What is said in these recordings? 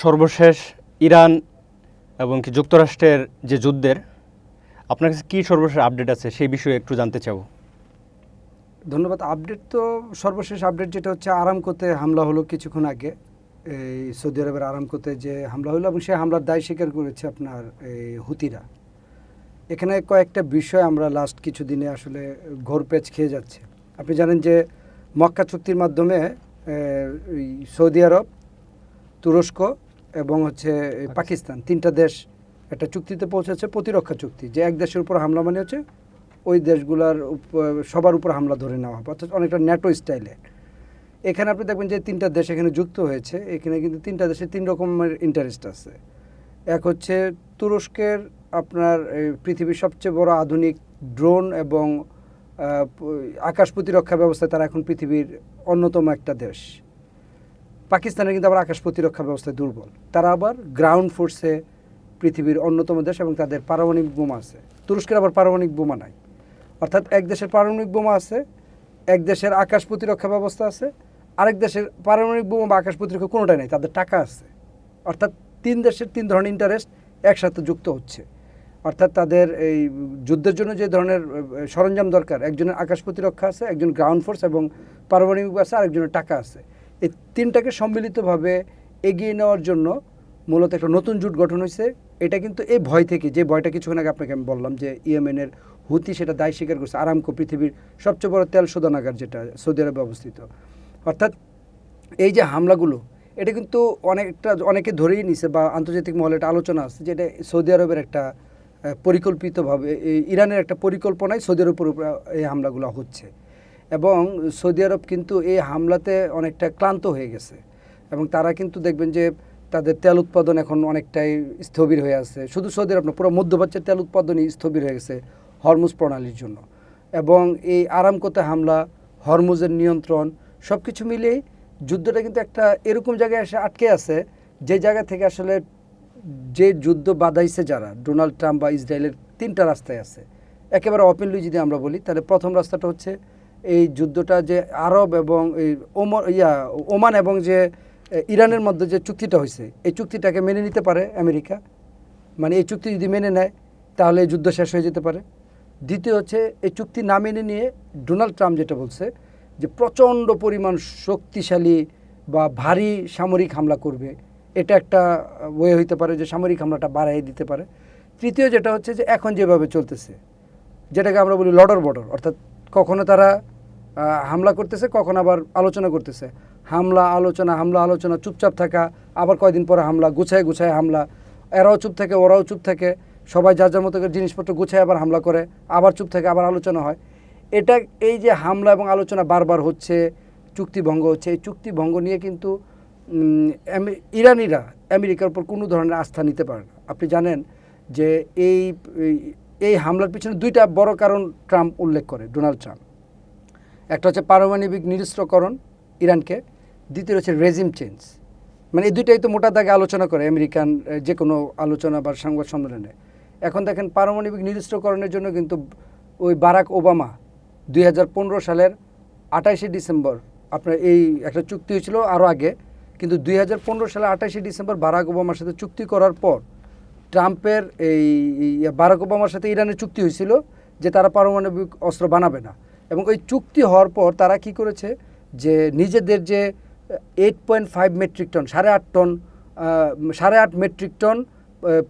সর্বশেষ ইরান এবং কি যুক্তরাষ্ট্রের যে যুদ্ধের আপনার কাছে কী সর্বশেষ আপডেট আছে সেই বিষয়ে একটু জানতে চাবো। ধন্যবাদ। আপডেট তো সর্বশেষ আপডেট যেটা হচ্ছে আরামকোতে হামলা হলো কিছুক্ষণ আগে, এই সৌদি আরবের আরামকোতে যে হামলা হলো এবং সেই হামলার দায় স্বীকার করেছে আপনার এই হুতিরা। এখানে কয়েকটা বিষয় আমরা লাস্ট কিছুদিনে আসলে ঘোরপেচ খেয়ে যাচ্ছে। আপনি জানেন যে মক্কা চুক্তির মাধ্যমে এই সৌদি আরব, তুরস্ক এবং হচ্ছে পাকিস্তান তিনটা দেশ একটা চুক্তিতে পৌঁছেছে, প্রতিরক্ষা চুক্তি, যে এক দেশের উপর হামলা মানে হচ্ছে ওই দেশগুলোর সবার উপর হামলা ধরে নেওয়া হবে, অর্থাৎ অনেকটা ন্যাটো স্টাইলে। এখানে আপনি দেখবেন যে তিনটা দেশ এখানে যুক্ত হয়েছে। এখানে কিন্তু তিনটা দেশে তিন রকমের ইন্টারেস্ট আছে। এক হচ্ছে তুরস্কের আপনার পৃথিবীর সবচেয়ে বড় আধুনিক ড্রোন এবং আকাশ প্রতিরক্ষা ব্যবস্থায় তারা এখন পৃথিবীর অন্যতম একটা দেশ। পাকিস্তানের কিন্তু আবার আকাশ প্রতিরক্ষা ব্যবস্থায় দুর্বল, তারা আবার গ্রাউন্ড ফোর্সে পৃথিবীর অন্যতম দেশ এবং তাদের পারমাণবিক বোমা আছে। তুরস্কের আবার পারমাণবিক বোমা নাই। অর্থাৎ এক দেশের পারমাণবিক বোমা আছে, এক দেশের আকাশ প্রতিরক্ষা ব্যবস্থা আছে, আরেক দেশের পারমাণবিক বোমা বা আকাশ প্রতিরক্ষা কোনোটাই নেই, তাদের টাকা আছে। অর্থাৎ তিন দেশের তিন ধরনের ইন্টারেস্ট একসাথে যুক্ত হচ্ছে। অর্থাৎ তাদের এই যুদ্ধের জন্য যে ধরনের সরঞ্জাম দরকার, একজনের আকাশ প্রতিরক্ষা আছে, একজন গ্রাউন্ড ফোর্স এবং পারমাণবিক আছে, আরেকজনের টাকা আছে। এই তিনটাকে সম্মিলিতভাবে এগিয়ে নেওয়ার জন্য মূলত একটা নতুন জোট গঠন হয়েছে। এটা কিন্তু এই ভয় থেকে, যে ভয়টা কিছুক্ষণ আগে আপনাকে আমি বললাম যে ইয়েমেনের হুতি সেটা দায় স্বীকার করছে, আরামকো পৃথিবীর সবচেয়ে বড় তেল শোধনাগার যেটা সৌদি আরবে অবস্থিত। অর্থাৎ এই যে হামলাগুলো, এটা কিন্তু অনেকে ধরেই নিছে বা আন্তর্জাতিক মহলে একটা আলোচনা আছে যে এটা সৌদি আরবের একটা পরিকল্পিতভাবে, ইরানের একটা পরিকল্পনায় সৌদি আরবের উপর এই হামলাগুলো হচ্ছে। এবং সৌদি আরব কিন্তু এই হামলাতে অনেকটা ক্লান্ত হয়ে গেছে এবং তারা কিন্তু দেখবেন যে তাদের তেল উৎপাদন এখন অনেকটাই স্থবির হয়ে আছে। শুধু সৌদি আরব না, পুরো মধ্যপ্রাচ্যের তেল উৎপাদনই স্থবির হয়ে গেছে হরমুজ প্রণালীর জন্য। এবং এই আরামকোতে হামলা, হরমুজের নিয়ন্ত্রণ, সব কিছু মিলিয়েই যুদ্ধটা কিন্তু একটা এরকম জায়গায় এসে আটকে আছে যে জায়গা থেকে আসলে যে যুদ্ধ বাধাইছে যারা, ডোনাল্ড ট্রাম্প বা ইসরায়েলের তিনটা রাস্তায় আছে। একেবারে ওপেনলি যদি আমরা বলি তাহলে প্রথম রাস্তাটা হচ্ছে এই যুদ্ধটা যে আরব এবং এই ওমান এবং যে ইরানের মধ্যে যে চুক্তিটা হয়েছে, এই চুক্তিটাকে মেনে নিতে পারে আমেরিকা, মানে এই চুক্তি যদি মেনে নেয় তাহলে এই যুদ্ধ শেষ হয়ে যেতে পারে। দ্বিতীয় হচ্ছে এই চুক্তি না মেনে নিয়ে ডোনাল্ড ট্রাম্প যেটা বলছে যে প্রচণ্ড পরিমাণ শক্তিশালী বা ভারী সামরিক হামলা করবে, এটা একটা ওয়ে হইতে পারে যে সামরিক হামলাটা বাড়াই দিতে পারে। তৃতীয় যেটা হচ্ছে যে এখন যেভাবে চলতেছে, যেটাকে আমরা বলি লডর বর্ডর, অর্থাৎ কখনো তারা হামলা করতেছে, কখন আবার আলোচনা করতেছে, হামলা আলোচনা, চুপচাপ থাকা, আবার কয়দিন পরে হামলা, গুছায় হামলা, এরাও চুপ থাকে ওরাও চুপ থাকে, সবাই যার যার মতো করে জিনিসপত্র গুছায় আবার হামলা করে, আবার চুপ থাকে, আবার আলোচনা হয়। এটা এই যে হামলা এবং আলোচনা বারবার হচ্ছে, চুক্তি ভঙ্গ হচ্ছে, এই চুক্তি ভঙ্গ নিয়ে কিন্তু ইরানিরা আমেরিকার উপর কোনো ধরনের আস্থা নিতে পারে না। আপনি জানেন যে এই হামলার পিছনে দুইটা বড় কারণ ট্রাম্প উল্লেখ করে, ডোনাল্ড ট্রাম্প। একটা হচ্ছে পারমাণবিক নিরস্ত্রকরণ ইরানকে, দ্বিতীয় হচ্ছে রেজিম চেঞ্জ। মানে এই দুইটাই তো মোটা দাগে আলোচনা করে আমেরিকান যে কোনো আলোচনা বা সংবাদ সম্মেলনে। এখন দেখেন পারমাণবিক নিরস্ত্রকরণের জন্য কিন্তু ওই বারাক ওবামা 2015 সালের 28শে ডিসেম্বর আপনার এই একটা চুক্তি হয়েছিল আরও আগে, কিন্তু 2015 সালের 28শে ডিসেম্বর বারাক ওবামার সাথে চুক্তি করার পর ট্রাম্পের বারাক ওবামার সাথে ইরানের চুক্তি হয়েছিল যে তারা পারমাণবিক অস্ত্র বানাবে না। এবং ওই চুক্তি হওয়ার পর তারা কি করেছে যে নিজেদের যে 8.5 মেট্রিক টন, 8.5 মেট্রিক টন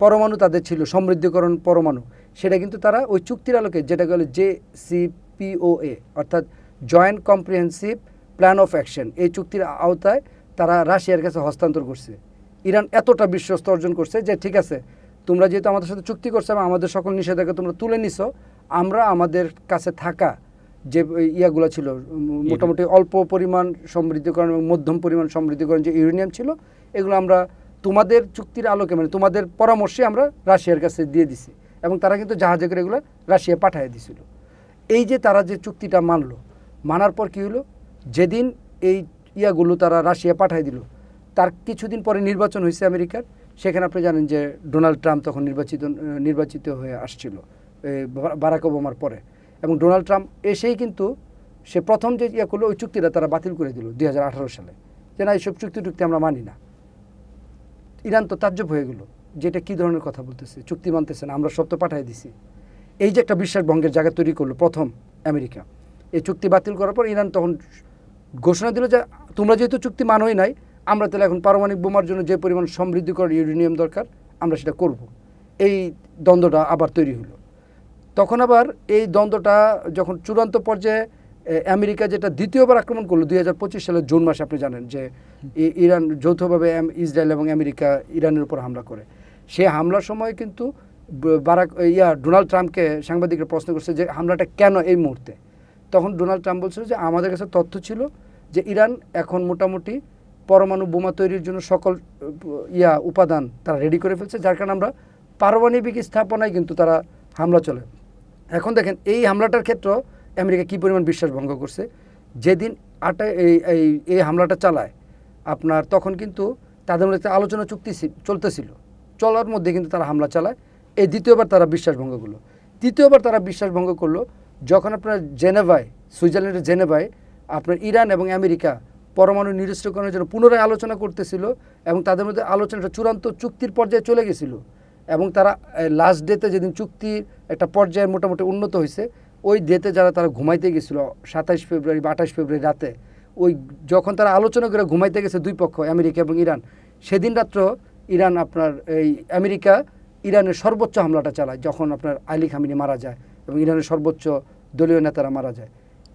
পরমাণু তাদের ছিল, সমৃদ্ধকরণ পরমাণু, সেটা কিন্তু তারা ওই চুক্তির আলোকে, যেটা বলে JCPOA অর্থাৎ joint comprehensive plan of action, এই চুক্তির আওতায় তারা রাশিয়ার কাছে হস্তান্তর করছে। ইরান এতটা বিশ্বস্ত অর্জন করছে যে ঠিক আছে, তোমরা যেহেতু আমাদের সাথে চুক্তি করছো এবং আমাদের সকল নিষেধাজ্ঞা তোমরা তুলে নিছো, আমরা আমাদের কাছে থাকা যে ইয়াগুলো ছিল মোটামুটি অল্প পরিমাণ সমৃদ্ধকরণ এবং মধ্যম পরিমাণ সমৃদ্ধকরণ যে ইউরেনিয়াম ছিল, এগুলো আমরা তোমাদের চুক্তির আলোকে, মানে তোমাদের পরামর্শে আমরা রাশিয়ার কাছে দিয়ে দিছি। এবং তারা কিন্তু জাহাজে করে এগুলো রাশিয়া পাঠিয়ে দিছিল। এই যে তারা যে চুক্তিটা মানার পর কী হলো, যেদিন এই ইয়াগুলো তারা রাশিয়া পাঠিয়ে দিল, তার কিছুদিন পরে নির্বাচন হয়েছে আমেরিকার। সেখানে আপনি জানেন যে ডোনাল্ড ট্রাম্প তখন নির্বাচিত হয়ে আসছিল বারাক ওবামার পরে। এবং ডোনাল্ড ট্রাম্প এসেই কিন্তু সে প্রথম যে ইয়া করলো, ওই চুক্তিটা তারা বাতিল করে দিল 2018 সালে, যে না এইসব চুক্তি আমরা মানি না। ইরান তো তাজ্জব হয়ে গেল, যেটা কী ধরনের কথা বলতেছে, চুক্তি মানতেছে না, আমরা সব তো পাঠিয়ে দিছি। এই যে একটা বিশ্বাস ভঙ্গের জায়গা তৈরি করলো প্রথম আমেরিকা। এই চুক্তি বাতিল করার পর ইরান তখন ঘোষণা দিল যে তোমরা যেহেতু চুক্তি মানোই নাই, আমরা তাহলে এখন পারমাণবিক বোমার জন্য যে পরিমাণ সমৃদ্ধিকর ইউরেনিয়াম দরকার আমরা সেটা করব। এই দ্বন্দ্বটা আবার তৈরি হলো। তখন আবার এই দ্বন্দ্বটা যখন চূড়ান্ত পর্যায়ে আমেরিকা যেটা দ্বিতীয়বার আক্রমণ করলো 2025 সালের জুন মাসে, আপনি জানেন যে ইরান যৌথভাবে ইসরায়েল এবং আমেরিকা ইরানের উপর হামলা করে। সেই হামলার সময় কিন্তু ডোনাল্ড ট্রাম্পকে সাংবাদিকরা প্রশ্ন করছে যে হামলাটা কেন এই মুহূর্তে। তখন ডোনাল্ড ট্রাম্প বলছিল যে আমাদের কাছে তথ্য ছিল যে ইরান এখন মোটামুটি পরমাণু বোমা তৈরির জন্য সকল উপাদান তারা রেডি করে ফেলছে, যার কারণে আমরা পারমাণবিক স্থাপনায় কিন্তু তারা হামলা চলে। এখন দেখেন এই হামলাটার ক্ষেত্রে আমেরিকা কী পরিমাণ বিশ্বাস ভঙ্গ করছে। যেদিন এই হামলাটা চালায় আপনার, তখন কিন্তু তাদের মধ্যে একটা আলোচনা চুক্তি চলতেছিল, চলার মধ্যে কিন্তু তারা হামলা চালায়। এই দ্বিতীয়বার তারা বিশ্বাস ভঙ্গ করলো। তৃতীয়বার তারা বিশ্বাস ভঙ্গ করলো যখন আপনার জেনেভায়, সুইজারল্যান্ডের জেনেভায় আপনার ইরান এবং আমেরিকা পরমাণু নিরস্ত্রীকরণের জন্য পুনরায় আলোচনা করতেছিল এবং তাদের মধ্যে আলোচনাটা চূড়ান্ত চুক্তির পর্যায়ে চলে গেছিল। এবং তারা লাস্ট ডেতে যেদিন চুক্তির একটা পর্যায়ে মোটামুটি উন্নত হয়েছে, ওই ডেতে তারা ঘুমাইতে গেছিলো 27 ফেব্রুয়ারি বা 28 ফেব্রুয়ারি রাতে, ওই যখন তারা আলোচনা করে ঘুমাইতে গেছে দুই পক্ষ আমেরিকা এবং ইরান, সেদিন রাত্র ইরান আপনার আমেরিকা ইরানের সর্বোচ্চ হামলাটা চালায় যখন আপনার আলী খামেনি মারা যায় এবং ইরানের সর্বোচ্চ দলীয় নেতারা মারা যায়।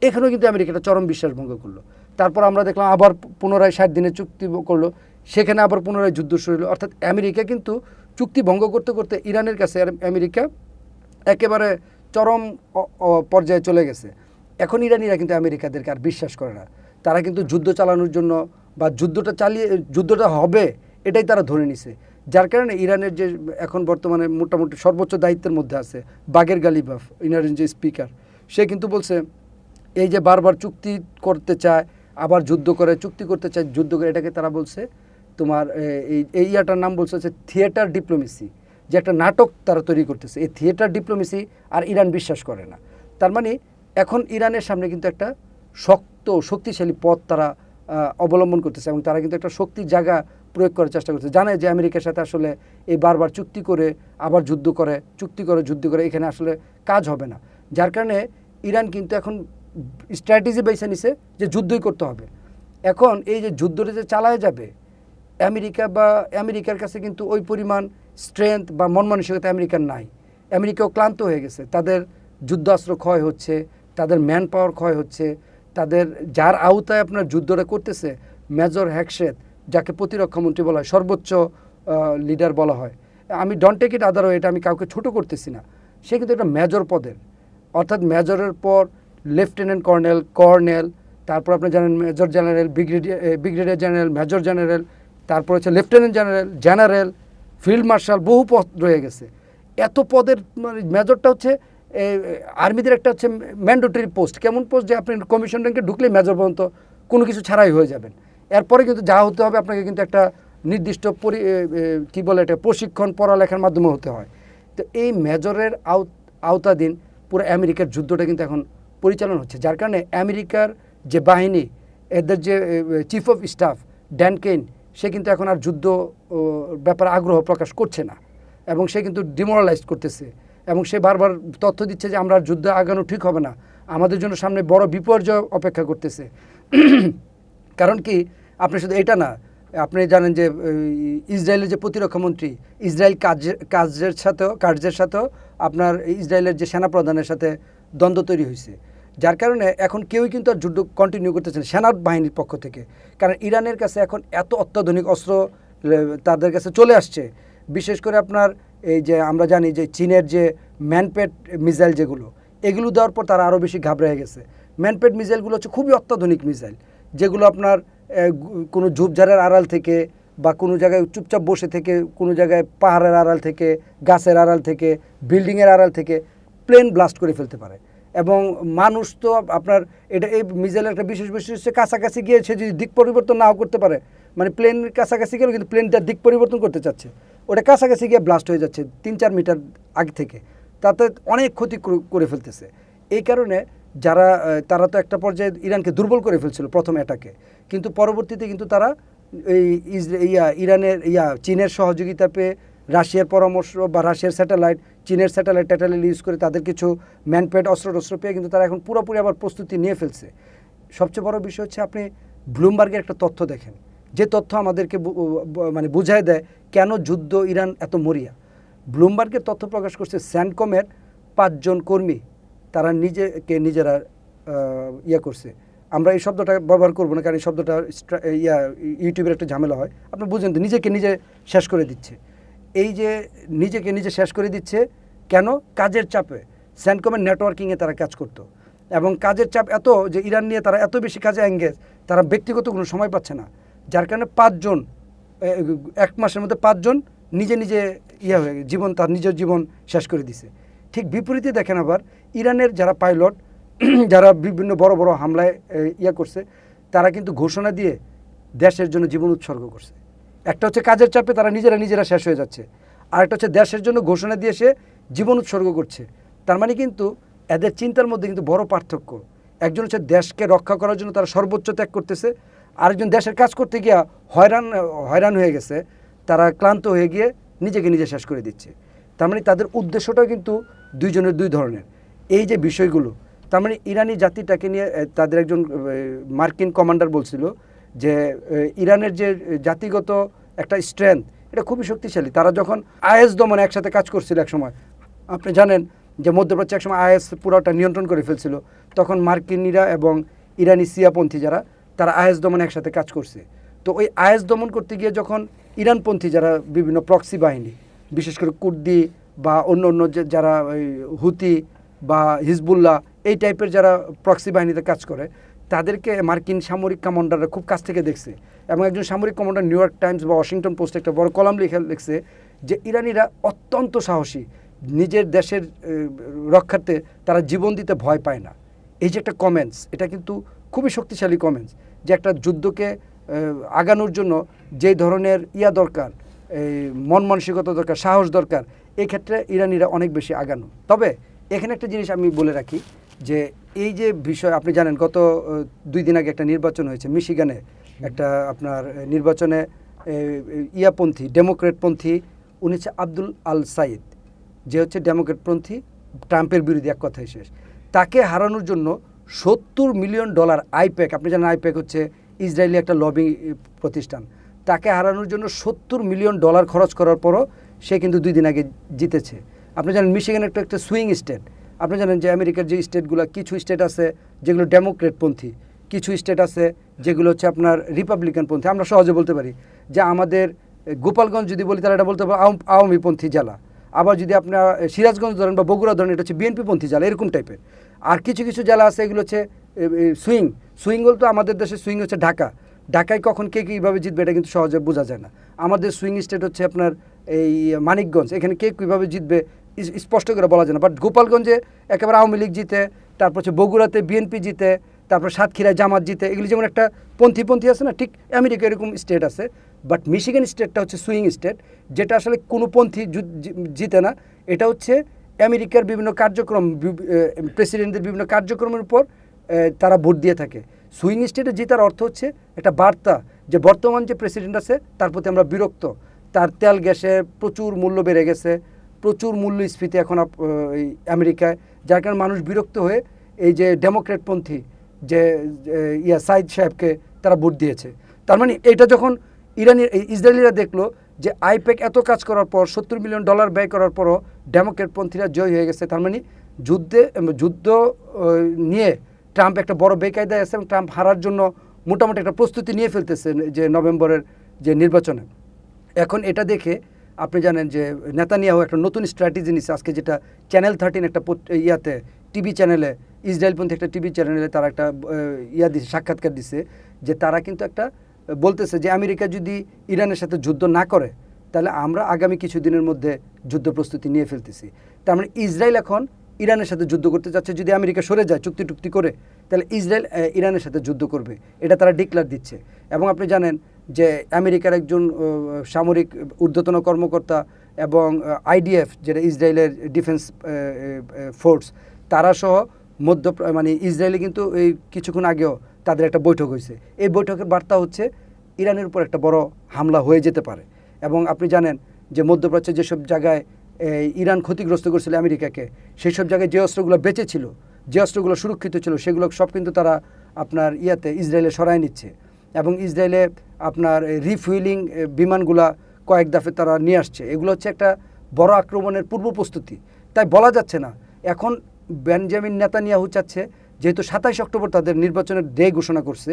এখানেও কিন্তু আমেরিকাটা চরম বিশ্বাস ভঙ্গ করলো। তারপর আমরা দেখলাম আবার পুনরায় 60 দিনের চুক্তি করলো, সেখানে আবার পুনরায় যুদ্ধ শুরু হলো। অর্থাৎ আমেরিকা কিন্তু চুক্তি ভঙ্গ করতে করতে ইরানের কাছে আমেরিকা একেবারে চরম পর্যায়ে চলে গেছে। এখন ইরানিরা কিন্তু আমেরিকাদেরকে আর বিশ্বাস করে না। তারা কিন্তু যুদ্ধ চালানোর জন্য বা যুদ্ধটা হবে এটাই তারা ধরে নিছে। যার কারণে ইরানের যে এখন বর্তমানে মোটামুটি সর্বোচ্চ দায়িত্বের মধ্যে আছে বাগের গালিবাফ, ইরানের যে স্পিকার, সে কিন্তু বলছে এই যে বারবার চুক্তি করতে চায় আবার যুদ্ধ করে, চুক্তি করতে চায় যুদ্ধ করে, এটাকে তারা বলছে তোমার এই ইয়াটার নাম বলছে হচ্ছে থিয়েটার ডিপ্লোমেসি, যে একটা নাটক তারা তৈরি করতেছে। এই থিয়েটার ডিপ্লোমেসি আর ইরান বিশ্বাস করে না। তার মানে এখন ইরানের সামনে কিন্তু একটা শক্তিশালী পথ তারা অবলম্বন করতেছে এবং তারা কিন্তু একটা শক্তির জায়গা প্রয়োগ করার চেষ্টা করছে। জানে যে আমেরিকার সাথে আসলে এই বারবার চুক্তি করে আবার যুদ্ধ করে, যুদ্ধ করে এখানে আসলে কাজ হবে না। যার কারণে ইরান কিন্তু এখন স্ট্র্যাটেজি বেছে নিছে যে যুদ্ধই করতে হবে। এখন এই যে যুদ্ধটা যে চালায় যাবে, আমেরিকার কাছে কিন্তু ওই পরিমাণ স্ট্রেংথ বা মন মানসিকতা আমেরিকার নাই। আমেরিকাও ক্লান্ত হয়ে গেছে, তাদের যুদ্ধাস্ত্র ক্ষয় হচ্ছে, তাদের ম্যান পাওয়ার ক্ষয় হচ্ছে, তাদের যার আওতায় আপনার যুদ্ধটা করতেছে মেজর হ্যাকশেদ, যাকে প্রতিরক্ষামন্ত্রী বলা হয়, সর্বোচ্চ লিডার বলা হয়। আমি don't take it other way, এটা আমি কাউকে ছোট করতেছি না, সে কিন্তু একটা মেজর পদের, অর্থাৎ মেজরের পর লেফটেন্যান্ট কর্নেল, তারপর আপনি জানেন major general, brigadier general, major general, তারপর হচ্ছে লেফটেন্যান্ট জেনারেল, ফিল্ড মার্শাল, বহু পদ রয়ে গেছে। এত পদের মানে মেজরটা হচ্ছে আর্মিদের একটা হচ্ছে ম্যান্ডেটরি পোস্ট। কেমন পোস্ট যে আপনি কমিশন র্যাঙ্কে ঢুকলেই মেজর পর্যন্ত কোনো কিছু ছাড়াই হয়ে যাবেন। এরপরে কিন্তু যা হতে হবে আপনাকে কিন্তু একটা নির্দিষ্ট এটা প্রশিক্ষণ পড়ালেখার মাধ্যমে হতে হয়। তো এই মেজরের আওতাধীন পুরো আমেরিকার যুদ্ধটা কিন্তু এখন পরিচালনা হচ্ছে। যার কারণে আমেরিকার যে বাহিনী, এদের যে chief of staff Dan Caine, সে কিন্তু এখন আর যুদ্ধ ব্যাপারে আগ্রহ প্রকাশ করছে না এবং সে কিন্তু ডিমোরালাইজ করতেছে এবং সে বারবার তথ্য দিচ্ছে যে আমরা যুদ্ধে আগানো ঠিক হবে না, আমাদের জন্য সামনে বড় বিপর্যয় অপেক্ষা করতেছে। কারণ কি, আপনি শুধু এটা না, আপনি জানেন যে ইসরায়েলের যে প্রতিরক্ষামন্ত্রী, ইসরায়েল কার্জের সাথেও আপনার ইসরায়েলের যে সেনাপ্রধানের সাথে দ্বন্দ্ব তৈরি হয়েছে। যার কারণে এখন কেউই কিন্তু আর যুদ্ধ কন্টিনিউ করতেছে না সেনা বাহিনীর পক্ষ থেকে। কারণ ইরানের কাছে এখন এত অত্যাধুনিক অস্ত্র তাদের কাছে চলে আসছে। বিশেষ করে আপনার এই যে আমরা জানি যে চীনের যে ম্যানপেড মিসাইল এগুলো দেওয়ার পর তারা আরও বেশি ঘাবড়ে গেছে। ম্যানপেড মিসাইলগুলো হচ্ছে খুবই অত্যাধুনিক মিসাইল, যেগুলো আপনার কোনো ঝোপঝাড়ের আড়াল থেকে বা কোনো জায়গায় চুপচাপ বসে থেকে, কোনো জায়গায় পাহাড়ের আড়াল থেকে, গাছের আড়াল থেকে, বিল্ডিংয়ের আড়াল থেকে প্লেন ব্লাস্ট করে ফেলতে পারে। এবং মানুষ তো আপনার এই মিসাইলের একটা বিশেষ বৈশিষ্ট্য হচ্ছে কাছাকাছি গিয়ে সে যদি দিক পরিবর্তন নাও করতে পারে, মানে প্লেনের কাছাকাছি গেলেও কিন্তু প্লেনটার দিক পরিবর্তন করতে চাচ্ছে, ওটা কাছাকাছি গিয়ে ব্লাস্ট হয়ে যাচ্ছে 3-4 মিটার আগে থেকে, তাতে অনেক ক্ষতি করে ফেলতেছে। এই কারণে তারা তো একটা পর্যায়ে ইরানকে দুর্বল করে ফেলছিল প্রথম অ্যাটাকে, কিন্তু পরবর্তীতে কিন্তু তারা এই ইরানের চীনের সহযোগিতা পেয়ে রাশিয়ার পরামর্শ বা রাশিয়ার স্যাটেলাইট, চীনের স্যাটেলাইট ইউজ করে তাদের কিছু ম্যানপেড অস্ত্র পেয়ে কিন্তু তারা এখন পুরোপুরি আবার প্রস্তুতি নিয়ে ফেলছে। সবচেয়ে বড় বিষয় হচ্ছে আপনি ব্লুমবার্গের একটা তথ্য দেখেন, যে তথ্য আমাদেরকে মানে বুঝায় দেয় কেন যুদ্ধ ইরান এত মরিয়া। ব্লুমবার্গের তথ্য প্রকাশ করছে স্যান্ডকমের 5 জন কর্মী তারা নিজেরা করছে। আমরা এই শব্দটা ব্যবহার করবো না, কারণ এই শব্দটা ইউটিউবের একটা ঝামেলা হয়। আপনি বুঝেন তো, নিজে শেষ করে দিচ্ছে। এই যে নিজেকে নিজে শেষ করে দিচ্ছে কেন? কাজের চাপে। স্যান্ডকমের নেটওয়ার্কিংয়ে তারা কাজ করতো এবং কাজের চাপ এত যে ইরান নিয়ে তারা এত বেশি কাজে এঙ্গেজ, তারা ব্যক্তিগত কোনো সময় পাচ্ছে না, যার কারণে 5 জন 1 মাসের মধ্যে 5 জন নিজে হয়ে তার নিজের জীবন শেষ করে দিছে। ঠিক বিপরীতে দেখেন আবার ইরানের যারা পাইলট যারা বিভিন্ন বড় বড় হামলায় করছে, তারা কিন্তু ঘোষণা দিয়ে দেশের জন্য জীবন উৎসর্গ করছে। একটা হচ্ছে কাজের চাপে তারা নিজেরা শেষ হয়ে যাচ্ছে, আর একটা হচ্ছে দেশের জন্য ঘোষণা দিয়ে সে জীবন উৎসর্গ করছে। তার মানে কিন্তু এদের চিন্তার মধ্যে কিন্তু বড় পার্থক্য। একজন হচ্ছে দেশকে রক্ষা করার জন্য তারা সর্বোচ্চ ত্যাগ করতেছে, আরেকজন দেশের কাজ করতে গিয়া হয়রান হয়ে গেছে, তারা ক্লান্ত হয়ে গিয়ে নিজে শেষ করে দিচ্ছে। তার মানে তাদের উদ্দেশ্যটাও কিন্তু দুইজনের দুই ধরনের। এই যে বিষয়গুলো, তার মানে ইরানি জাতিটাকে নিয়ে তাদের একজন মার্কিন কমান্ডার বলছিল যে ইরানের যে জাতিগত একটা স্ট্রেংথ, এটা খুবই শক্তিশালী। তারা যখন আইএস দমনে একসাথে কাজ করছিল এক সময়, আপনি জানেন যে মধ্যপ্রাচ্যে একসময় আইএস পুরোটা নিয়ন্ত্রণ করে ফেলছিল, তখন মার্কিনিরা এবং ইরানি সিয়াপন্থী যারা, তারা আইএস দমনে একসাথে কাজ করছে। তো ওই আইএস দমন করতে গিয়ে যখন ইরানপন্থী যারা বিভিন্ন প্রক্সি বাহিনী, বিশেষ করে কুর্দি বা অন্য যারা হুতি বা হিজবুল্লাহ এই টাইপের যারা প্রক্সি বাহিনীতে কাজ করে, তাদেরকে মার্কিন সামরিক কমান্ডাররা খুব কাছ থেকে দেখছে। এবং একজন সামরিক কমান্ডার নিউ ইয়র্ক টাইমস বা ওয়াশিংটন পোস্টে একটা বড় কলাম লিখছে যে ইরানিরা অত্যন্ত সাহসী, নিজের দেশের রক্ষার্থে তারা জীবন দিতে ভয় পায় না। এই যে একটা কমেন্টস, এটা কিন্তু খুবই শক্তিশালী কমেন্টস, যে একটা যুদ্ধকে আগানোর জন্য যেই ধরনের দরকার, মন মানসিকতা দরকার, সাহস দরকার, এক্ষেত্রে ইরানিরা অনেক বেশি আগানো। তবে এখানে একটা জিনিস আমি বলে রাখি, যে এই যে বিষয় আপনি জানেন গত 2 দিন আগে একটা নির্বাচন হয়েছে মিশিগানে, একটা আপনার নির্বাচনে ডেমোক্রেটপন্থী উনি হচ্ছে আব্দুল আল সাইদ, যে হচ্ছে ডেমোক্রেটপন্থী, ট্রাম্পের বিরোধী এক কথায় শেষ। তাকে হারানোর জন্য $70 মিলিয়ন আইপ্যাক, আপনি জানেন আইপ্যাক হচ্ছে ইসরায়েলি একটা লবি প্রতিষ্ঠান, তাকে হারানোর জন্য $70 মিলিয়ন খরচ করার পরও সে কিন্তু 2 দিন আগে জিতেছে। আপনি জানেন মিশিগান একটা সুইং স্টেট। আপনি জানেন যে আমেরিকার যে স্টেটগুলো, কিছু স্টেট আছে যেগুলো ডেমোক্রেটপন্থী, কিছু স্টেট আছে যেগুলো হচ্ছে আপনার রিপাবলিকানপন্থী। আমরা সহজে বলতে পারি যে আমাদের গোপালগঞ্জ যদি বলি, তাহলে এটা বলতে পারবো আওয়ামীপন্থী জেলা। আবার যদি আপনার সিরাজগঞ্জ ধরেন বা বগুড়া ধরেন, এটা হচ্ছে বিএনপিপন্থী জেলা, এরকম টাইপের। আর কিছু জেলা আছে এগুলো হচ্ছে সুইং বলতে আমাদের দেশে সুইং হচ্ছে ঢাকায় কখন কে কীভাবে জিতবে এটা কিন্তু সহজে বোঝা যায় না। আমাদের সুইং স্টেট হচ্ছে আপনার এই মানিকগঞ্জ, এখানে কে কীভাবে জিতবে স্পষ্ট করে বলা যায় না। বাট গোপালগঞ্জে একেবারে আওয়ামী লীগ জিতে, তারপর হচ্ছে বগুড়াতে বিএনপি জিতে, তারপর সাতক্ষীরায় জামাত জিতে। এগুলি যেমন একটা পন্থী আছে না, ঠিক আমেরিকা এরকম স্টেট আছে। বাট মিশিগান স্টেটটা হচ্ছে সুইং স্টেট, যেটা আসলে কোনো পন্থী জিতে না। এটা হচ্ছে আমেরিকার বিভিন্ন কার্যক্রম, প্রেসিডেন্টদের বিভিন্ন কার্যক্রমের উপর তারা ভোট দিয়ে থাকে। সুইং স্টেটে জেতার অর্থ হচ্ছে একটা বার্তা যে বর্তমান যে প্রেসিডেন্ট আছে তার প্রতি আমরা বিরক্ত, তার তেল গ্যাসে প্রচুর মূল্য বেড়ে গেছে, প্রচুর মূল্যস্ফীতি এখন এই আমেরিকায়, যার কারণে মানুষ বিরক্ত হয়ে এই যে ডেমোক্রেটপন্থী যে সাইদ সাহেবকে তারা ভোট দিয়েছে। তার মানে এটা যখন ইসরায়েলিরা দেখলো যে আইপ্যাক এত কাজ করার পর $70 মিলিয়ন ব্যয় করার পরও ডেমোক্রেটপন্থীরা জয় হয়ে গেছে, তার মানে যুদ্ধ নিয়ে ট্রাম্প একটা বড় বেকায়দায় আছে এবং ট্রাম্প হারার জন্য মোটামুটি একটা প্রস্তুতি নিয়ে ফেলতেছে যে নভেম্বরের যে নির্বাচনে। এখন এটা দেখে আপনি জানেন যে নেতানিয়াহু একটা নতুন স্ট্র্যাটেজি নিচ্ছে আজকে, যেটা চ্যানেল 13 একটা টিভি চ্যানেলে, ইসরায়েলপন্থী একটা টিভি চ্যানেলে তারা একটা দিছে, সাক্ষাৎকার দিছে, যে তারা কিন্তু একটা বলতেছে যে আমেরিকা যদি ইরানের সাথে যুদ্ধ না করে তাহলে আমরা আগামী কিছুদিনের মধ্যে যুদ্ধ প্রস্তুতি নিয়ে ফেলতেছি। তার মানে ইসরায়েল এখন ইরানের সাথে যুদ্ধ করতে যাচ্ছে। যদি আমেরিকা সরে যায় চুক্তি করে, তাহলে ইসরায়েল ইরানের সাথে যুদ্ধ করবে, এটা তারা ডিক্লার দিচ্ছে। এবং আপনি জানেন যে আমেরিকার একজন সামরিক ঊর্ধ্বতন কর্মকর্তা এবং আইডিএফ, যেটা ইসরায়েলের ডিফেন্স ফোর্স, তারা সহ ইসরায়েলে কিন্তু এই কিছুক্ষণ আগেও তাদের একটা বৈঠক হয়েছে। এই বৈঠকের বার্তা হচ্ছে ইরানের উপর একটা বড় হামলা হয়ে যেতে পারে। এবং আপনি জানেন যে মধ্যপ্রাচ্যের যেসব জায়গায় ইরান ক্ষতিগ্রস্ত করছিল আমেরিকাকে, সেই সব জায়গায় যে অস্ত্রগুলো বেঁচে ছিল, যে অস্ত্রগুলো সুরক্ষিত ছিল, সেগুলো সব কিন্তু তারা আপনার ইসরায়েলে সরায় নিচ্ছে। এবং ইসরায়েলে আপনার রিফুয়েলিং বিমানগুলা কয়েক দফে তারা নিয়ে আসছে। এগুলো হচ্ছে একটা বড় আক্রমণের পূর্ব প্রস্তুতি। তাই বলা যাচ্ছে না এখন বেঞ্জামিন নেতানিয়াহু চাচ্ছে, যেহেতু 27 অক্টোবর তাদের নির্বাচনের ডে ঘোষণা করছে,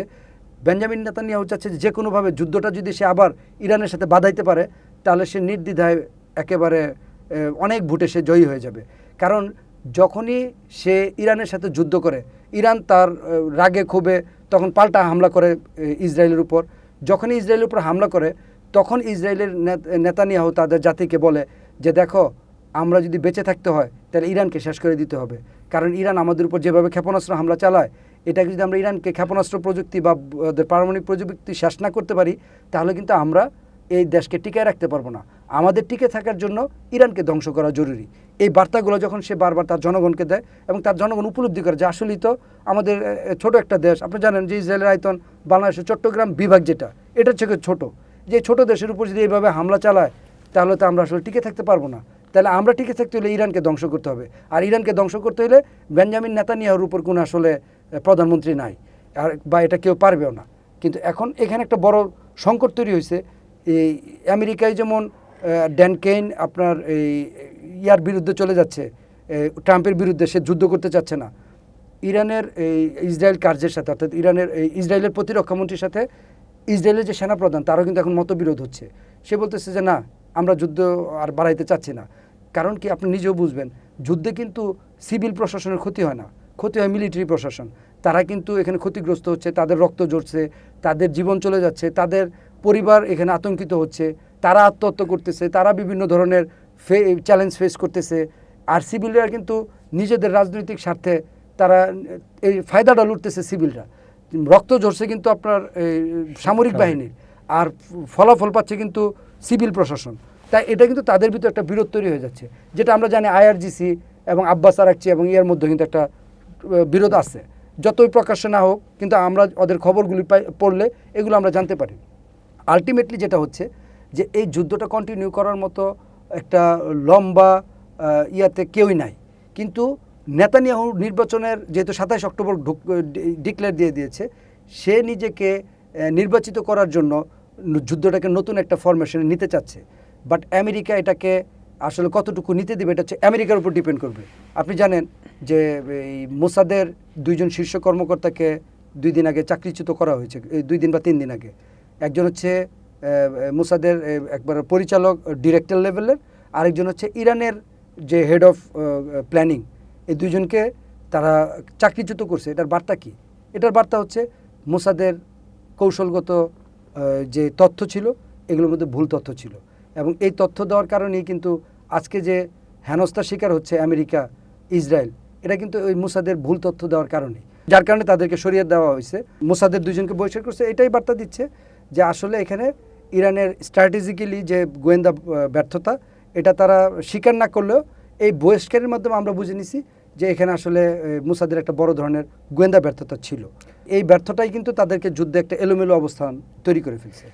বেঞ্জামিন নেতানিয়াহু চাচ্ছে যে কোনোভাবে যুদ্ধটা যদি সে আবার ইরানের সাথে বাধাইতে পারে, তাহলে সে নির্দ্বিধায় একেবারে অনেক ভোটে সে জয়ী হয়ে যাবে। কারণ যখনই সে ইরানের সাথে যুদ্ধ করে, ইরান তার রাগে ক্ষোভে তখন পাল্টা হামলা করে ইসরায়েলের উপর। যখনই ইসরায়েলের উপর হামলা করে, তখন ইসরায়েলের নেতানিয়াহু তাদের জাতিকে বলে যে দেখো, আমরা যদি বেঁচে থাকতে হয় তাহলে ইরানকে শেষ করে দিতে হবে। কারণ ইরান আমাদের উপর যেভাবে ক্ষেপণাস্ত্র হামলা চালায়, এটাকে যদি আমরা ইরানকে ক্ষেপণাস্ত্র প্রযুক্তি বা পারমাণবিক প্রযুক্তি শেষ না করতে পারি, তাহলে কিন্তু আমরা এই দেশকে টিকায় রাখতে পারবো না। আমাদের টিকে থাকার জন্য ইরানকে ধ্বংস করা জরুরি। এই বার্তাগুলো যখন সে বারবার তার জনগণকে দেয় এবং তার জনগণ উপলব্ধি করে যে আসলেই তো আমাদের ছোট একটা দেশ। আপনি জানেন যে ইসরায়েলের আয়তন বাংলাদেশের চট্টগ্রাম বিভাগ যেটা, এটা থেকে ছোট। যে ছোট দেশের উপর যদি এইভাবে হামলা চালায়, তাহলে তো আমরা আসলে টিকে থাকতে পারবো না। তাহলে আমরা টিকে থাকতে হলে ইরানকে ধ্বংস করতে হবে। আর ইরানকে ধ্বংস করতে হলে বেঞ্জামিন নেতানিয়াহুর উপর কোনো আসলে প্রধানমন্ত্রী নাই, আর বা এটা কেউ পারবেও না। কিন্তু এখন এখানে একটা বড় সংকট তৈরি হয়েছে। এই আমেরিকায় যেমন ড্যান কেইন আপনার এই ইয়ার বিরুদ্ধে চলে যাচ্ছে, ট্রাম্পের বিরুদ্ধে, সে যুদ্ধ করতে চাচ্ছে না। ইরানের এই ইসরায়েল কার্যের সাথে, অর্থাৎ ইসরায়েলের প্রতিরক্ষামন্ত্রীর সাথে ইসরায়েলের যে সেনাপ্রধান, তারও কিন্তু এখন মতবিরোধ হচ্ছে। সে বলতেছে যে না, আমরা যুদ্ধ আর বাড়াইতে চাচ্ছি না। কারণ কি, আপনি নিজেও বুঝবেন, যুদ্ধে কিন্তু সিভিল প্রশাসনের ক্ষতি হয় না, ক্ষতি হয় মিলিটারি প্রশাসন। তারা কিন্তু এখানে ক্ষতিগ্রস্ত হচ্ছে, তাদের রক্ত ঝরছে, তাদের জীবন চলে যাচ্ছে, তাদের পরিবার এখানে আতঙ্কিত হচ্ছে, তারা আত্মহত্যা করতেছে, তারা বিভিন্ন ধরনের চ্যালেঞ্জ ফেস করতেছে। আর সিভিলরা কিন্তু নিজেদের রাজনৈতিক স্বার্থে তারা এই ফায়দাটা লুটতেছে। সিভিলরা রক্ত ঝরছে কিন্তু আপনার সামরিক বাহিনীর, আর ফলাফল পাচ্ছে কিন্তু সিভিল প্রশাসন। তাই এটা কিন্তু তাদের ভিতরে একটা বিরোধ তৈরি হয়ে যাচ্ছে, যেটা আমরা জানি আইআরজিসি এবং আব্বাস আরাকচি এবং ইয়ার মধ্যে কিন্তু একটা বিরোধ আছে। যতই প্রকাশ্যে না হোক, কিন্তু আমরা ওদের খবরগুলি পড়লে এগুলো আমরা জানতে পারি। আলটিমেটলি যেটা হচ্ছে যে এই যুদ্ধটা কন্টিনিউ করার মতো একটা লম্বা ইয়াতে কেউই নাই। কিন্তু নেতানিয়াহু নির্বাচনের যেহেতু 27 অক্টোবর ডিক্লেয়ার দিয়ে দিয়েছে, সে নিজেকে নির্বাচিত করার জন্য যুদ্ধটাকে নতুন একটা ফরমেশনে নিতে চাচ্ছে। বাট আমেরিকা এটাকে আসলে কতটুকু নিতে দেবে, এটা হচ্ছে আমেরিকার উপর ডিপেন্ড করবে। আপনি জানেন যে এই মোসাদের 2 জন শীর্ষ কর্মকর্তাকে 2 দিন আগে চাকরিচ্যুত করা হয়েছে, 2 দিন বা 3 দিন আগে। একজন হচ্ছে মোসাদের একবার পরিচালক ডিরেক্টর লেভেলের, আরেকজন হচ্ছে ইরানের যে হেড অফ প্ল্যানিং। এই 2 জনকে তারা চাকরিচ্যুত করছে। এটার বার্তা কি? এটার বার্তা হচ্ছে মোসাদের কৌশলগত যে তথ্য ছিল, এগুলোর মধ্যে ভুল তথ্য ছিল। এবং এই তথ্য দেওয়ার কারণেই কিন্তু আজকে যে হেনস্থার শিকার হচ্ছে আমেরিকা, ইসরায়েল, এটা কিন্তু ওই মোসাদের ভুল তথ্য দেওয়ার কারণেই, যার কারণে তাদেরকে সরিয়ে দেওয়া হয়েছে। মোসাদের 2 জনকে বহিষ্কার করছে। এটাই বার্তা দিচ্ছে যে আসলে এখানে ইরানের স্ট্র্যাটেজিক্যালি যে গোয়েন্দা ব্যর্থতা, এটা তারা স্বীকার না করলেও এই বহিষ্কারের মাধ্যমে আমরা বুঝে নিছি যে এখানে আসলে মোসাদের একটা বড় ধরনের গোয়েন্দা ব্যর্থতা ছিল। এই ব্যর্থতাই কিন্তু তাদেরকে যুদ্ধে একটা এলোমেলো অবস্থান তৈরি করে ফেলছে।